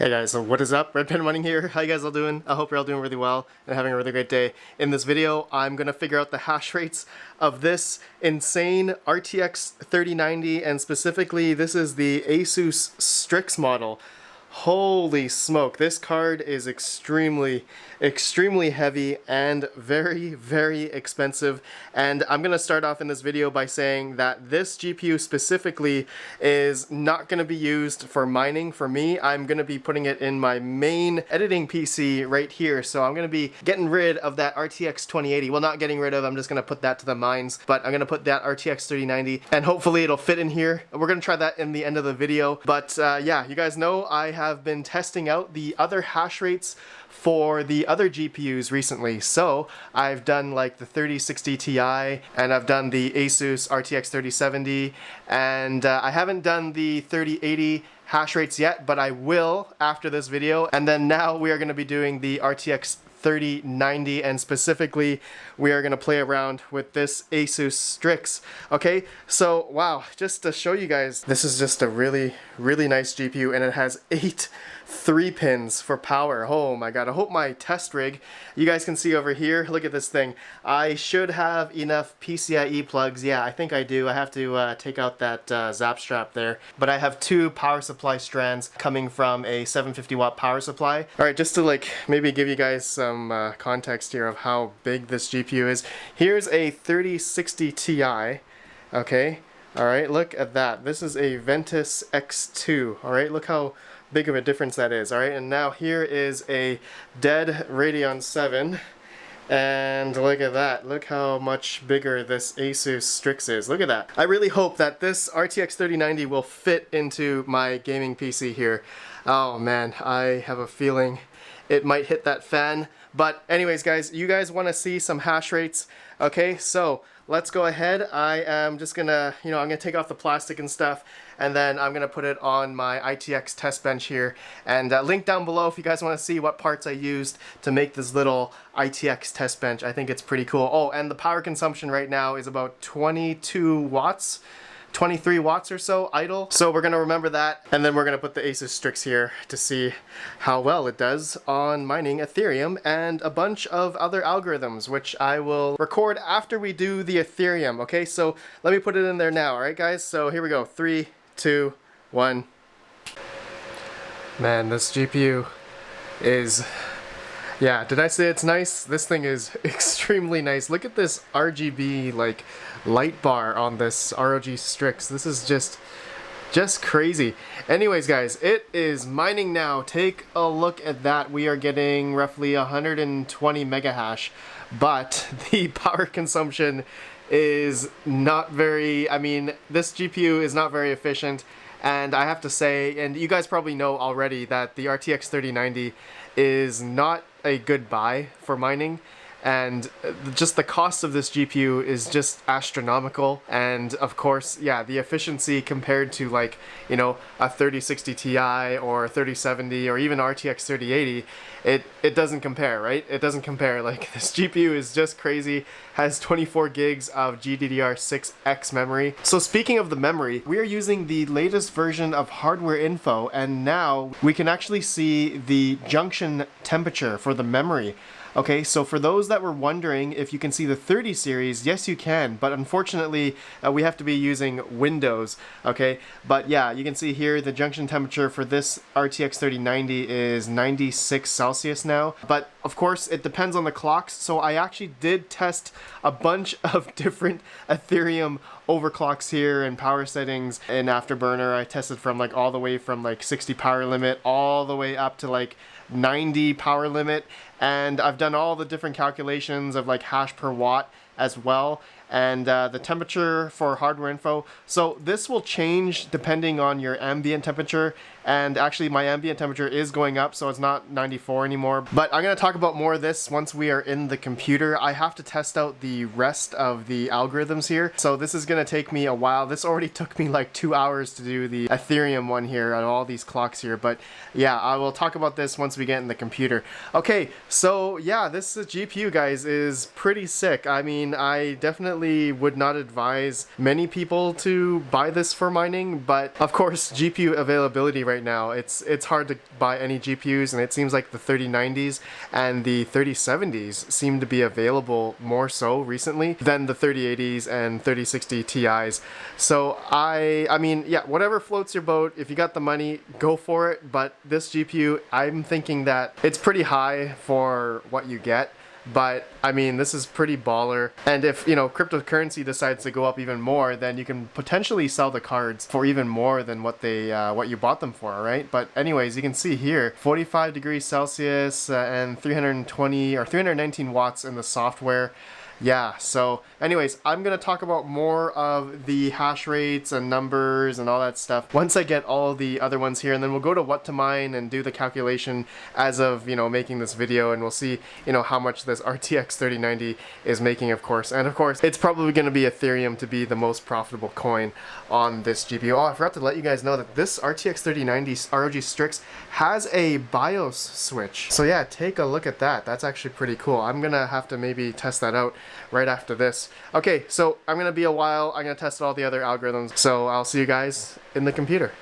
Hey guys, so what is up? Red Pen Mining here. How you guys all doing? I hope you're all doing really well and having a really great day. In this video, I'm gonna figure out the hash rates of this insane RTX 3090, and specifically, this is the Asus Strix model. Holy smoke, this card is extremely heavy and very expensive. And I'm gonna start off in this video by saying that this GPU specifically is not gonna be used for mining for me. I'm gonna be putting it in my main editing PC right here. So I'm gonna be getting rid of that RTX 2080. Well, not getting rid of, I'm just gonna put that to the mines, but I'm gonna put that RTX 3090 and hopefully it'll fit in here. We're gonna try that in the end of the video. But yeah, you guys know I have been testing out the other hash rates for the other GPUs recently. So I've done like the 3060 Ti and I've done the Asus RTX 3070, and I haven't done the 3080 hash rates yet, but I will after this video. And then now we are going to be doing the RTX 3090, and specifically we are going to play around with this Asus Strix. Okay, so wow, just to show you guys, this is just a really nice GPU, and it has 8 3-pins for power. Oh my god, I hope my test rig, you guys can see over here, look at this thing. I should have enough PCIe plugs. Yeah, I think I do. I have to take out that zap strap there, but I have 2 power supply strands coming from a 750 watt power supply. Alright, just to like maybe give you guys some context here of how big this GPU is. Here's a 3060 Ti, okay? Alright, look at that. This is a Ventus X2, alright? Look how big of a difference that is, alright? And now here is a dead Radeon 7, and look at that. Look how much bigger this Asus Strix is. Look at that. I really hope that this RTX 3090 will fit into my gaming PC here. Oh man, I have a feeling it might hit that fan. But anyways guys, you guys want to see some hash rates? Okay, so let's go ahead. I am just gonna, I'm gonna take off the plastic and stuff, and then I'm gonna put it on my ITX test bench here, and link down below if you guys want to see what parts I used to make this little ITX test bench. I think it's pretty cool. Oh, and the power consumption right now is about 22 watts. 23 watts or so idle. So we're gonna remember that, and then we're gonna put the Asus Strix here to see how well it does on mining Ethereum and a bunch of other algorithms, which I will record after we do the Ethereum. Okay, so let me put it in there now. All right guys, so here we go. 3, 2, 1. Man, this GPU is, yeah, did I say it's nice? This thing is extremely nice. Look at this RGB like light bar on this ROG Strix. This is just crazy. Anyways guys, it is mining now. Take a look at that. We are getting roughly 120 mega hash, but the power consumption is not very, this GPU is not very efficient. And I have to say, and you guys probably know already, that the RTX 3090 is not a good buy for mining, and just the cost of this GPU is just astronomical. And of course, yeah, the efficiency compared to like, a 3060 Ti or 3070 or even RTX 3080, it doesn't compare, right? It doesn't compare. Like, this GPU is just crazy, has 24 gigs of GDDR6X memory. So speaking of the memory, we are using the latest version of Hardware Info, and now we can actually see the junction temperature for the memory. Okay, so for those that were wondering if you can see the 30 series, yes you can, but unfortunately we have to be using Windows, okay? But yeah, you can see here the junction temperature for this RTX 3090 is 96 Celsius now, but of course it depends on the clocks. So I actually did test a bunch of different Ethereum overclocks here and power settings in Afterburner. I tested from like all the way from like 60 power limit all the way up to like 90 power limit, and I've done all the different calculations of like hash per watt as well, and the temperature for Hardware Info. So this will change depending on your ambient temperature, and actually my ambient temperature is going up, so it's not 94 anymore. But I'm going to talk about more of this once we are in the computer. I have to test out the rest of the algorithms here, so this is going to take me a while. This already took me like 2 hours to do the Ethereum one here on all these clocks here, but yeah, I will talk about this once we get in the computer. Okay, so yeah, this GPU, guys, is pretty sick. I mean, I definitely definitely would not advise many people to buy this for mining, but of course GPU availability right now, it's hard to buy any GPUs, and it seems like the 3090s and the 3070s seem to be available more so recently than the 3080s and 3060 Ti's. So I mean, yeah, whatever floats your boat. If you got the money, go for it, but this GPU, I'm thinking that it's pretty high for what you get. But I mean, this is pretty baller. And if, you know, cryptocurrency decides to go up even more, then you can potentially sell the cards for even more than what they what you bought them for, right? But anyways, you can see here 45 degrees Celsius and 320 or 319 watts in the software. Yeah, so anyways, I'm going to talk about more of the hash rates and numbers and all that stuff once I get all the other ones here, and then we'll go to what to mine and do the calculation as of, you know, making this video, and we'll see, you know, how much this RTX 3090 is making, of course. And of course, it's probably going to be Ethereum to be the most profitable coin on this GPU. Oh, I forgot to let you guys know that this RTX 3090 ROG Strix has a BIOS switch. So yeah, take a look at that. That's actually pretty cool. I'm going to have to maybe test that out right after this. Okay, so I'm gonna be a while. I'm gonna test all the other algorithms. So I'll see you guys in the computer.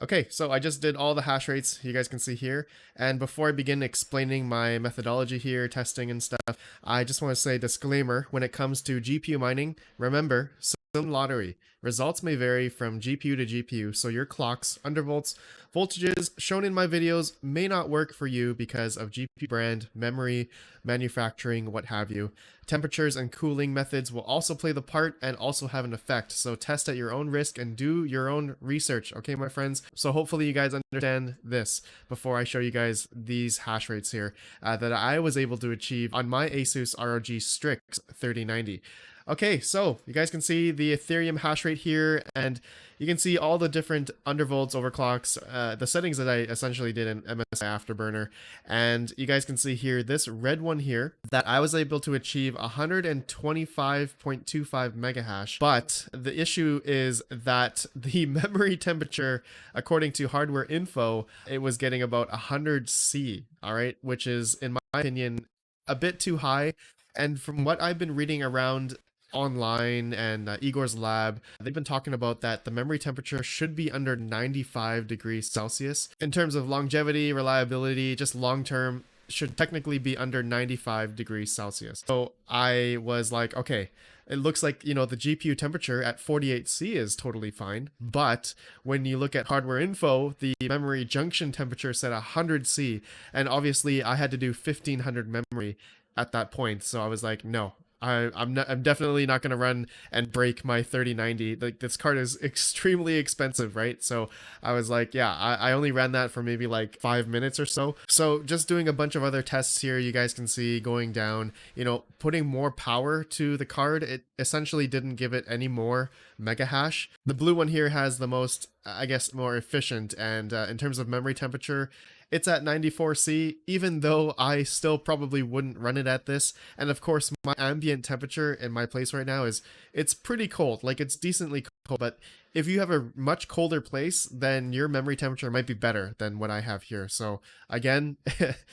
Okay, so I just did all the hash rates you guys can see here. And before I begin explaining my methodology here, testing and stuff, I just want to say disclaimer, when it comes to GPU mining, remember, sim lottery. Results may vary from GPU to GPU, so your clocks, undervolts, voltages shown in my videos may not work for you because of GPU brand, memory, manufacturing, what have you. Temperatures and cooling methods will also play the part and also have an effect, so test at your own risk and do your own research, okay my friends? So hopefully you guys understand this before I show you guys these hash rates here that I was able to achieve on my Asus ROG Strix 3090. Okay, so you guys can see the Ethereum hash rate here, and you can see all the different undervolts, overclocks, the settings that I essentially did in MSI Afterburner. And you guys can see here, this red one here, that I was able to achieve 125.25 mega hash. But the issue is that the memory temperature, according to Hardware Info, it was getting about 100 C, all right, which is, in my opinion, a bit too high. And from what I've been reading around online and Igor's lab, they've been talking about that the memory temperature should be under 95 degrees Celsius. In terms of longevity, reliability, just long term, should technically be under 95 degrees Celsius. So I was like, okay, it looks like, you know, the GPU temperature at 48C is totally fine. But when you look at Hardware Info, the memory junction temperature said 100C. And obviously I had to do 1500 memory at that point. So I was like, no. I'm definitely not going to run and break my 3090. Like, this card is extremely expensive, right? So I was like, yeah, I only ran that for maybe like 5 minutes or so. So just doing a bunch of other tests here, you guys can see going down, you know, putting more power to the card. It essentially didn't give it any more mega hash. The blue one here has the most, I guess, more efficient, and in terms of memory temperature, it's at 94C, even though I still probably wouldn't run it at this. And of course, my ambient temperature in my place right now it's pretty cold. Like, it's decently cold, but if you have a much colder place, then your memory temperature might be better than what I have here. So again,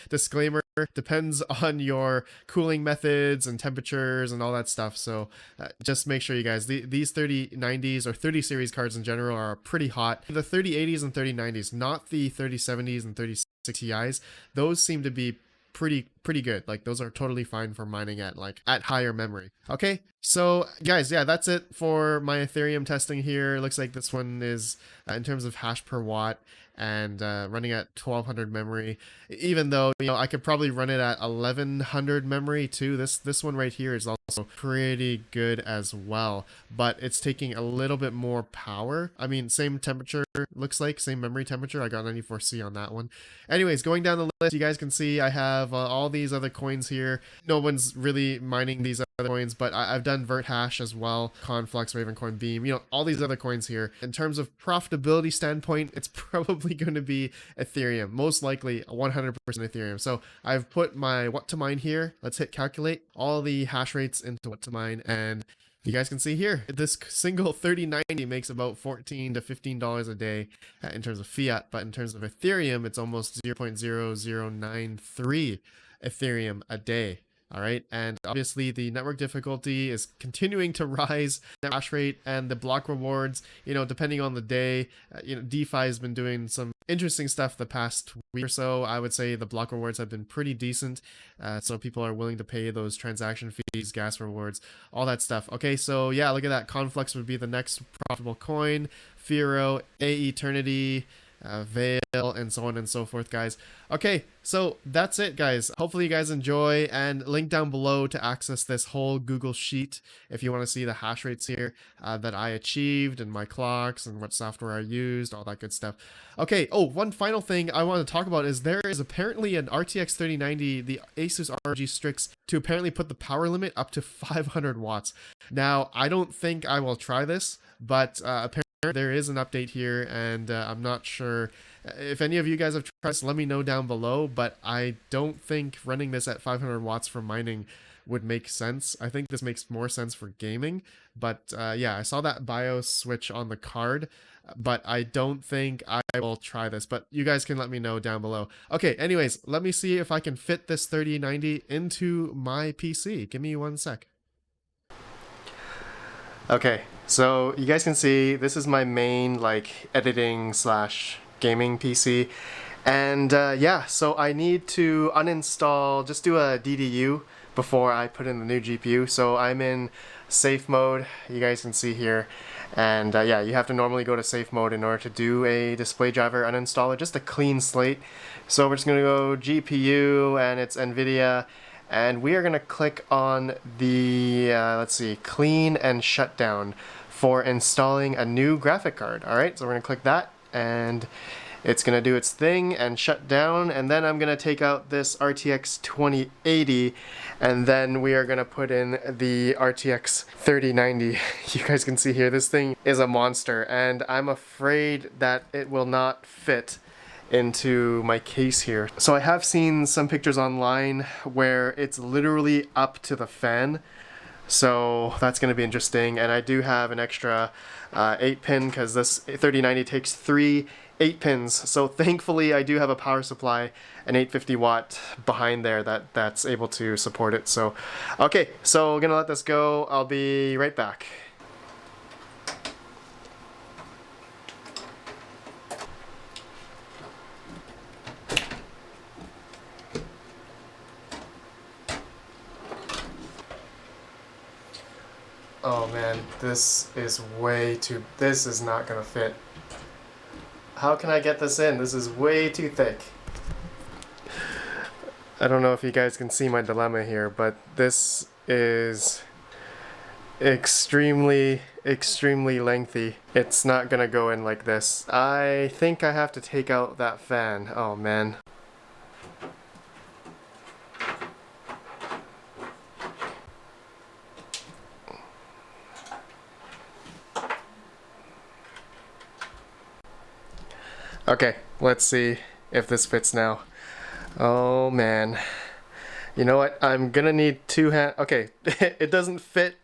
disclaimer, depends on your cooling methods and temperatures and all that stuff. So just make sure you guys, these 3090s or 30 series cards in general are pretty hot. The 3080s and 3090s, not the 3070s and 3060 Ti's, those seem to be pretty good. Like, those are totally fine for mining at higher memory. Okay, so guys, yeah, that's it for my Ethereum testing here. Looks like this one is in terms of hash per watt and running at 1200 memory, even though, you know, I could probably run it at 1100 memory too. This one right here is also pretty good as well, but it's taking a little bit more power. I mean, same temperature, looks like same memory temperature. I got 94C on that one. Anyways, going down the list, you guys can see I have all these other coins here. No one's really mining these other coins, but I've done VertHash as well, Conflux, Ravencoin, Beam, you know, all these other coins here. In terms of profitability standpoint, it's probably going to be Ethereum, most likely 100% Ethereum. So I've put my what to mine here. Let's hit calculate all the hash rates into what to mine, and you guys can see here, this single 3090 makes about $14 to $15 a day in terms of fiat, but in terms of Ethereum, it's almost 0.0093 Ethereum a day. All right, and obviously the network difficulty is continuing to rise. The hash rate and the block rewards, depending on the day, DeFi has been doing some interesting stuff the past week or so. I would say the block rewards have been pretty decent, so people are willing to pay those transaction fees, gas rewards, all that stuff. Okay, so yeah, look at that. Conflux would be the next profitable coin. Firo, A Eternity, Veil, and so on and so forth, guys. Okay, so that's it, guys. Hopefully you guys enjoy, and link down below to access this whole Google Sheet if you want to see the hash rates here that I achieved, and my clocks, and what software I used, all that good stuff. Okay, oh, one final thing I want to talk about is there is apparently an RTX 3090, the Asus ROG Strix, to apparently put the power limit up to 500 watts. Now, I don't think I will try this, but apparently there is an update here, and I'm not sure if any of you guys have tried this. Let me know down below, but I don't think running this at 500 watts for mining would make sense. I think this makes more sense for gaming, but yeah, I saw that BIOS switch on the card, but I don't think I will try this, but you guys can let me know down below. Okay, anyways, let me see if I can fit this 3090 into my PC. Give me one sec. Okay, so you guys can see this is my main editing / gaming PC, and yeah, so I need to uninstall, just do a DDU before I put in the new GPU. So I'm in safe mode, you guys can see here, and yeah, you have to normally go to safe mode in order to do a display driver uninstaller, just a clean slate. So we're just gonna go GPU, and it's NVIDIA. And we are going to click on the, let's see, clean and shutdown for installing a new graphic card. All right, so we're going to click that, and it's going to do its thing and shut down. And then I'm going to take out this RTX 2080, and then we are going to put in the RTX 3090. You guys can see here, this thing is a monster, and I'm afraid that it will not fit into my case here. So I have seen some pictures online where it's literally up to the fan, so that's going to be interesting. And I do have an extra 8-pin because this 3090 takes 3 8-pins, so thankfully I do have a power supply, an 850 watt behind there that's able to support it. So okay, so we're gonna let this go. I'll be right back. Oh man, this is not gonna fit. How can I get this in? This is way too thick. I don't know if you guys can see my dilemma here, but this is extremely lengthy. It's not gonna go in like this. I think I have to take out that fan. Oh man. Okay, let's see if this fits now. Oh man. You know what? I'm gonna need 2 hands. Okay, it doesn't fit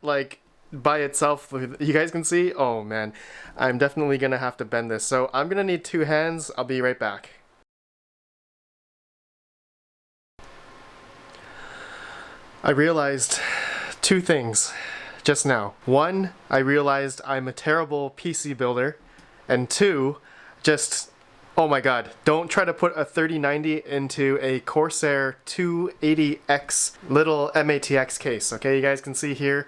by itself. You guys can see? Oh man. I'm definitely gonna have to bend this. So I'm gonna need 2 hands. I'll be right back. I realized 2 things just now. 1, I realized I'm a terrible PC builder. And 2, oh my god, don't try to put a 3090 into a Corsair 280X little MATX case, okay? You guys can see here.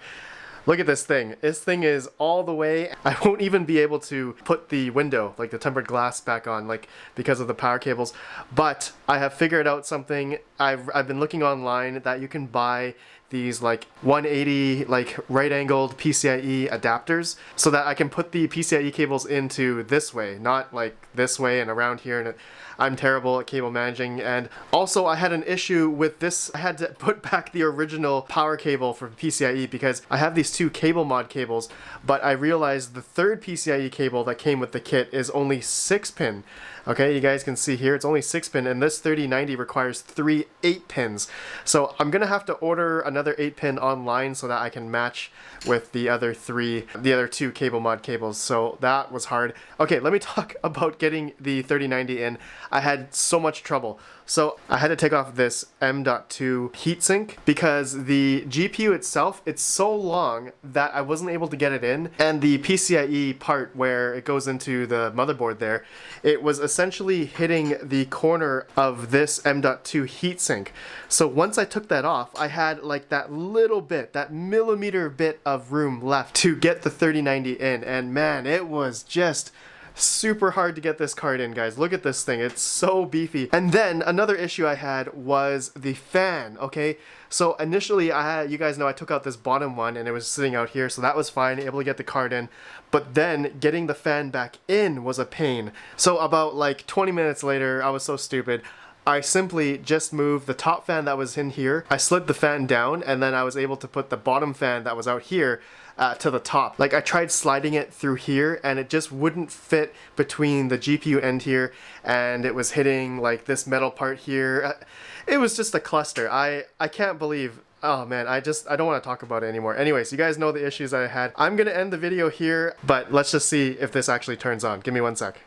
Look at this thing. This thing is all the way. I won't even be able to put the window, the tempered glass back on, because of the power cables. But I have figured out something. I've been looking online that you can buy these 180 right-angled PCIe adapters, so that I can put the PCIe cables into this way, not this way and around here. And I'm terrible at cable managing. And also I had an issue with this. I had to put back the original power cable for PCIe because I have these 2 cable mod cables, but I realized the 3rd PCIe cable that came with the kit is only 6-pin. Okay, you guys can see here it's only 6 pin, and this 3090 requires 3 8 pins. So I'm gonna have to order another 8 pin online so that I can match with the other two cable mod cables. So that was hard. Okay, let me talk about getting the 3090 in. I had so much trouble. So I had to take off this M.2 heatsink because the GPU itself, it's so long that I wasn't able to get it in, and the PCIe part where it goes into the motherboard there, it was essentially hitting the corner of this M.2 heatsink. So once I took that off, I had like that little bit, that millimeter bit of room left to get the 3090 in, and man, it was just super hard to get this card in, guys. Look at this thing, it's so beefy. And then another issue I had was the fan, okay? So initially you guys know I took out this bottom one and it was sitting out here, so that was fine, able to get the card in. But then getting the fan back in was a pain. So about like 20 minutes later, I was so stupid, I simply just moved the top fan that was in here, I slid the fan down, and then I was able to put the bottom fan that was out here to the top. Like, I tried sliding it through here and it just wouldn't fit between the GPU end here, and it was hitting like this metal part here. It was just a cluster. I can't believe, oh man, I don't want to talk about it anymore. Anyways, you guys know the issues I had. I'm gonna end the video here, but let's just see if this actually turns on. Give me 1 sec.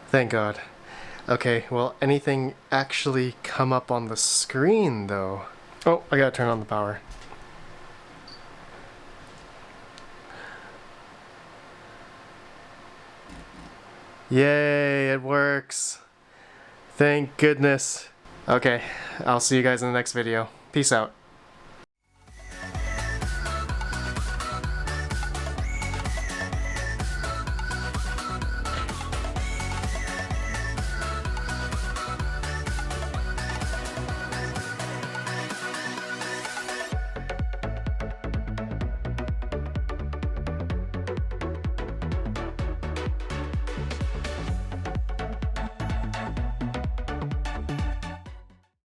Thank God. Okay, well, anything actually come up on the screen, though? Oh, I gotta turn on the power. Yay, it works. Thank goodness. Okay, I'll see you guys in the next video. Peace out.